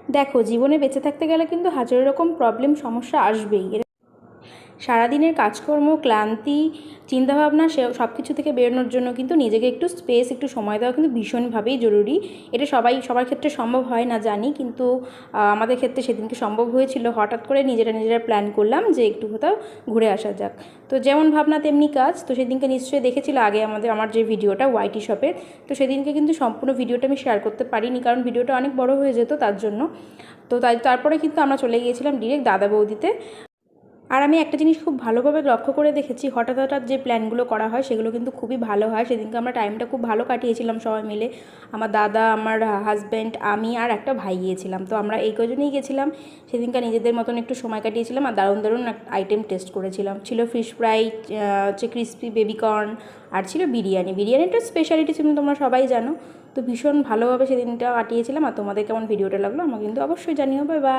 দেখো, জীবনে বেঁচে থাকতে গেলে কিন্তু হাজার রকম প্রবলেম সমস্যা আসবেই। সারাদিনের কাজকর্ম, ক্লান্তি, চিন্তাভাবনা সব কিছু থেকে বেরোনোর জন্য কিন্তু নিজেকে একটু স্পেস, একটু সময় দেওয়া কিন্তু ভীষণভাবেই জরুরি। এটা সবার ক্ষেত্রে সম্ভব হয় না জানি, কিন্তু আমাদের ক্ষেত্রে সেদিনকে সম্ভব হয়েছিল। হঠাৎ করে নিজেরা প্ল্যান করলাম যে একটু কোথাও ঘুরে আসা যাক। তো যেমন ভাবনা তেমনি কাজ। তো সেদিনকে নিশ্চয়ই দেখেছিল আগে আমার যে ভিডিওটা ওয়াইটি শপের, তো সেদিনকে কিন্তু সম্পূর্ণ ভিডিওটা আমি শেয়ার করতে পারিনি, কারণ ভিডিওটা অনেক বড় হয়ে যেত তার জন্য। তো তারপরে কিন্তু আমরা চলে গিয়েছিলাম ডিরেক্ট দাদা বৌদিতে। আর আমি একটা জিনিস খুব ভালোভাবে লক্ষ্য করে দেখেছি, হঠাৎ হঠাৎ যে প্ল্যানগুলো করা হয় সেগুলো কিন্তু খুবই ভালো হয়। সেদিনকে আমরা টাইমটা খুব ভালো কাটিয়েছিলাম সবাই মিলে। আমার দাদা, আমার হাজব্যান্ড, আমি আর একটা ভাই গিয়েছিলাম। তো আমরা এই কজনেই গেছিলাম। সেদিনকে নিজেদের মতন একটু সময় কাটিয়েছিলাম আর দারুণ দারুণ আইটেম টেস্ট করেছিলাম। ছিল ফিশ ফ্রাই, হচ্ছে ক্রিসপি বেবিকর্ন, আর ছিল বিরিয়ানি। বিরিয়ানিটার স্পেশালিটি ছিল তোমরা সবাই জানো। তো ভীষণ ভালোভাবে সেদিনটা কাটিয়েছিলাম। আর তোমাদের কেমন ভিডিওটা লাগলো আমাকে কিন্তু অবশ্যই জানিও। Bye bye.